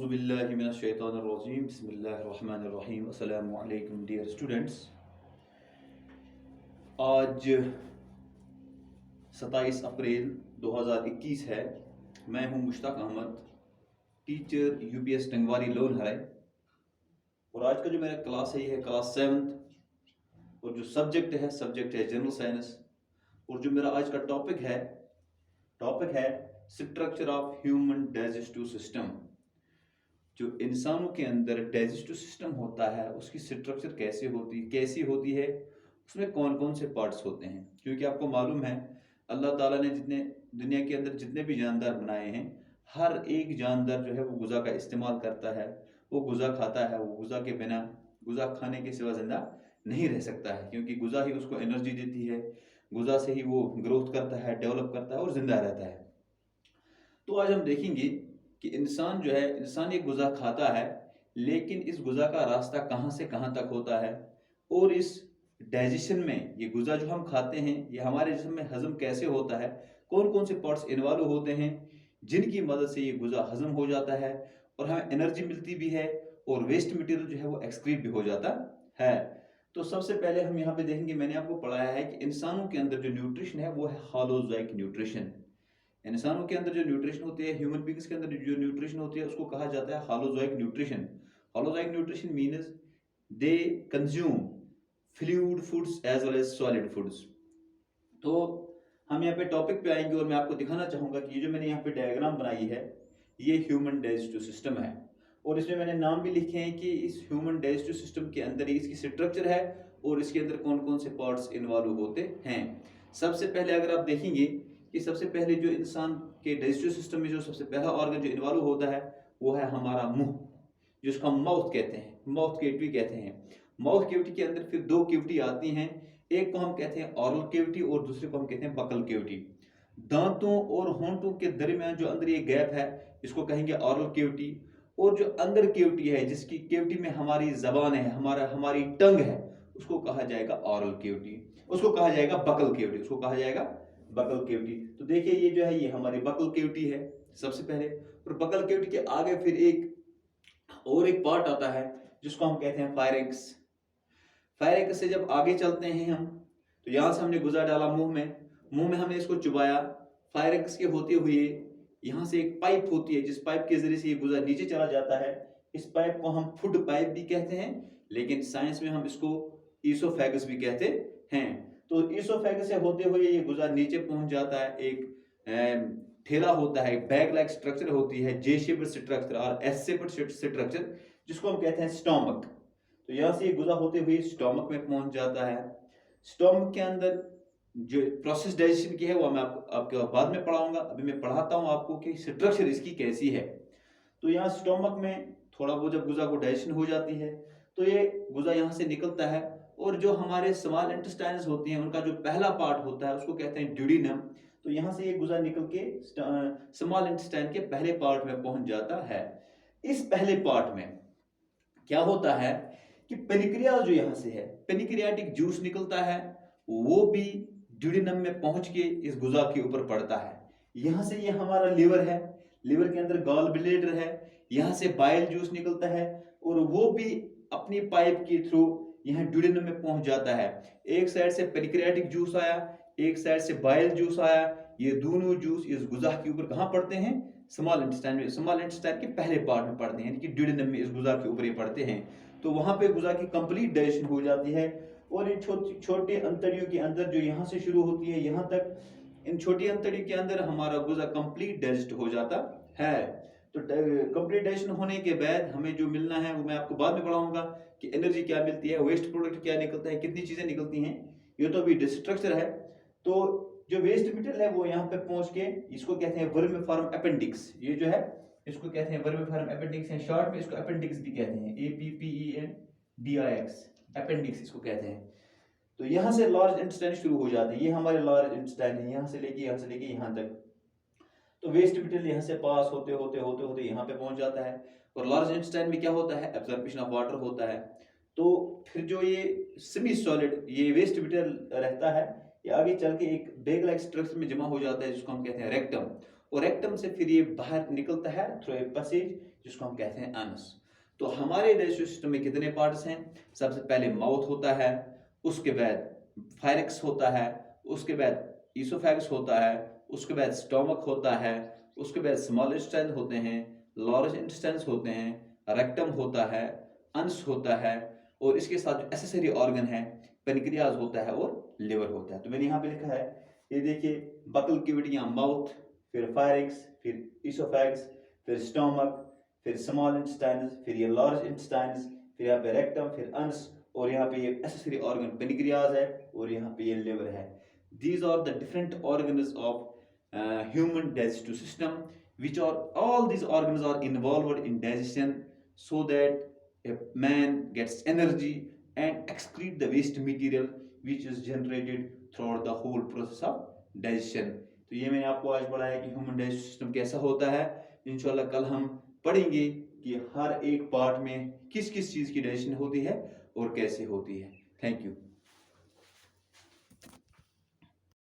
औज़ुबिल्लाहिमिनश्शैतानिर्रजीम बिस्मिल्लाहिर्रहमानिर्रहीम अस्सलामु अलैकुम डियर स्टूडेंट्स। आज 27 अप्रैल 2021 है। मैं हूं मुश्ताक अहमद, टीचर यूपीएस टंगवारी लोन हराय। और आज का जो मेरा क्लास है ये है क्लास 7th और जो सब्जेक्ट है जनरल साइंस। और जो मेरा आज का टॉपिक है structure of human digestive system. जो इंसानों के अंदर डाइजेस्टिव सिस्टम होता है उसकी स्ट्रक्चर कैसी होती है, उसमें कौन कौन से पार्ट्स होते हैं। क्योंकि आपको मालूम है अल्लाह ताला ने जितने दुनिया के अंदर जितने भी जानदार बनाए हैं, हर एक जानदार जो है वो गुज़ा का इस्तेमाल करता है, वो गुज़ा खाता है। वो गुज़ा के बिना, गुज़ा खाने के सिवा ज़िंदा नहीं रह सकता है, क्योंकि गुज़ा ही उसको एनर्जी देती है, गुज़ा से ही वो ग्रोथ करता है, डेवलप करता है और ज़िंदा रहता है। तो आज हम देखेंगे कि इंसान एक गुज़ा खाता है, लेकिन इस गुज़ा का रास्ता कहाँ से कहाँ तक होता है, और इस डाइजेशन में ये गुज़ा जो हम खाते हैं ये हमारे जिस्म में हजम कैसे होता है, कौन कौन से पार्ट्स इन्वॉल्व होते हैं जिनकी मदद से ये गुज़ा हजम हो जाता है और हमें एनर्जी मिलती भी है और वेस्ट मटेरियल जो है वो एक्सक्रीट भी हो जाता है। तो सबसे पहले हम यहाँ पे देखेंगे, मैंने आपको पढ़ाया है कि इंसानों के अंदर जो न्यूट्रिशन है वो है होलोज़ाइक न्यूट्रिशन। इंसानों के अंदर जो न्यूट्रिशन होती है, ह्यूमन बींग्स के अंदर जो न्यूट्रिशन होती है उसको कहा जाता है holozoic nutrition. Holozoic nutrition means they consume fluid foods as well as solid foods. तो हम यहाँ पे टॉपिक पे आएंगे और मैं आपको दिखाना चाहूंगा कि ये जो मैंने यहाँ पे डायग्राम बनाई है ये ह्यूमन डाइजेस्टिव सिस्टम है, और इसमें मैंने नाम भी लिखे हैं कि इस ह्यूमन डाइजेस्टिव सिस्टम के अंदर इसकी स्ट्रक्चर है और इसके अंदर कौन कौन से पार्ट्स इन्वॉल्व होते हैं। सबसे पहले अगर आप देखेंगे कि सबसे पहले जो इंसान के डाइजेस्टिव सिस्टम में जो सबसे पहला ऑर्गन जो इन्वॉल्व होता है वो है हमारा मुंह, जिसको हम माउथ कहते हैं, माउथ केविटी कहते हैं। माउथ केविटी के अंदर फिर दो केविटी आती हैं, एक को हम कहते हैं ऑरल केविटी और दूसरे को हम कहते हैं बकल केविटी। दांतों और होंठों के दरमियान जो अंदर ये गैप है इसको कहेंगे ऑरल केविटी, और जो अंदर केविटी है जिसकी केविटी में हमारी जबान है, हमारी टंग है, उसको कहा जाएगा ऑरल केविटी, उसको कहा जाएगा बकल केविटी, उसको कहा जाएगा बकल केविटी। तो देखिए ये जो है ये हमारी बकल केविटी है सबसे पहले, और बकल केविटी के आगे फिर एक पार्ट आता है जिसको हम कहते हैं फायरिंग्स। फायरिंग्स से जब आगे चलते हैं हम, तो यहां से हमने गुज़ा डाला मुंह में हमने इसको चुबाया। फायरिंग्स के होते हुए यहाँ से एक पाइप होती है जिस पाइप के जरिए से ये गुज़ा नीचे चला जाता है। इस पाइप को हम फूड पाइप भी कहते हैं, लेकिन साइंस में हम इसको ईसोफेगस भी कहते हैं। तो ईसोफेगस से होते हुए ये गुज़ा नीचे पहुंच जाता है। एक ठेला होता है, बैग लाइक स्ट्रक्चर होती है, जे शेप्ड स्ट्रक्चर और एस शेप्ड स्ट्रक्चर, जिसको हम कहते हैं स्टोमक। तो यहाँ से ये गुज़ा होते हुए स्टोमक में पहुंच जाता है। स्टोमक के अंदर जो प्रोसेस डाइजेशन की है वो मैं आपके बाद में पढ़ाऊंगा, अभी मैं पढ़ाता हूँ आपको कि स्ट्रक्चर इसकी कैसी है। तो यहाँ स्टोमक में थोड़ा बहुत जब गुज़ा को डाइजेशन हो जाती है तो ये गुज़ा यहाँ से निकलता है, और जो हमारे स्मॉल इंटेस्टाइन्स होती हैं उनका जो पहला पार्ट होता है उसको कहते हैं ड्यूडेनम। तो यहाँ से ये गुज़ा निकल के स्मॉल इंटेस्टाइन के पहले पार्ट में पहुंच जाता है। इस पहले पार्ट में क्या होता है कि पेनिक्रियास जो यहाँ से है, पेनिक्रियाटिक जूस निकलता है, वो भी ड्यूडेनम में पहुंच के इस गुज़ा के ऊपर पड़ता है। यहाँ से ये हमारा लिवर है, लिवर के अंदर गॉल ब्लैडर है, यहाँ से बाइल जूस निकलता है और वो भी अपनी पाइप के थ्रू यहाँ ड्यूडेनम में पहुंच जाता है। एक साइड से पेनिक्रियाटिक जूस आया, एक साइड से बाइल जूस आया, ये दोनों जूस इस गुज़ा के ऊपर कहाँ पड़ते हैं, स्मॉल इंटेस्टाइन में, स्मॉल इंटेस्टाइन के पहले पार्ट में पड़ते हैं, यानी कि ड्यूडेनम में इस गुज़ा के ऊपर ये पड़ते हैं। तो वहां पे गुज़ा की कंप्लीट डाइजेशन हो जाती है, और इन छोटे अंतड़ियों के अंदर जो यहाँ से शुरू होती है यहाँ तक, इन छोटी अंतड़ियों के अंदर हमारा गुज़ा कंप्लीट डाइजेस्ट हो जाता है। तो कंप्लीट डाइजेशन होने के बाद हमें जो मिलना है वो मैं आपको बाद में पढ़ाऊंगा कि एनर्जी क्या मिलती है, वेस्ट प्रोडक्ट क्या निकलता है, कितनी चीजें निकलती हैं। ये तो अभी स्ट्रक्चर है। तो जो वेस्ट मटेरियल है वो यहाँ पे पहुंच के इसको कहते हैं वर्मिफॉर्म अपेंडिक्स। ये जो है इसको कहते हैं वर्मिफॉर्म अपेंडिक्स है, शॉर्ट में इसको अपेंडिक्स भी कहते हैं, APPENDIX, अपेंडिक्स इसको कहते हैं। तो यहाँ से लार्ज इंटेस्टाइन शुरू हो जाते हैं, ये हमारे लार्ज इंटेस्टाइन है, यहाँ से लेके यहाँ तक। तो वेस्ट मटेरियल यहाँ से पास होते होते होते होते यहाँ पे पहुंच जाता है, और लार्ज इंटेस्टाइन में क्या होता है, एब्जॉर्प्शन ऑफ वाटर होता है। तो फिर जो ये सेमी सॉलिड ये वेस्ट मटेरियल रहता है, ये आगे चल के एक बैग लाइक स्ट्रक्चर में जमा हो जाता है जिसको हम कहते हैं रेक्टम, और रेक्टम से फिर ये बाहर निकलता है थ्रू ए पैसेज जिसको हम कहते हैं अनस। तो हमारे डाइजेस्टिव सिस्टम में कितने पार्ट्स हैं? सबसे पहले माउथ होता है, उसके बाद फायरिक्स होता है, उसके बाद ईसोफेगस होता है, उसके बाद स्टोमक होता है, उसके बाद स्मॉल इंटेस्टाइन होते हैं, लार्ज इंटेस्टाइन होते हैं, रेक्टम होता है, अंस होता है, और इसके साथ जो एसेसरी ऑर्गन है पेनक्रियाज होता है और लिवर होता है। तो मैंने यहाँ पे लिखा है, ये देखिए, बकल कैविटी या माउथ, फिर फायरिक्स, फिर ईसोफेगस, फिर स्टोमक, फिर स्मॉल इंटेस्टाइन, फिर ये लार्ज इंटेस्टाइन, फिर यहाँ पे रेक्टम, फिर अंस, और यहाँ पे ये एसेसरी ऑर्गन पेनक्रियाज है, और यहाँ पे ये लिवर है। These are the different organs of human digestive system, which are all these organs are involved in digestion, so that a man gets energy and excrete the waste material which is generated throughout the whole process of digestion. तो ये मैंने आपको आज पढ़ाया कि human digestive system कैसा होता है। इंशाल्लाह कल हम पढ़ेंगे कि हर एक पार्ट में किस किस चीज़ की डाइजेशन होती है और कैसे होती है। Thank you.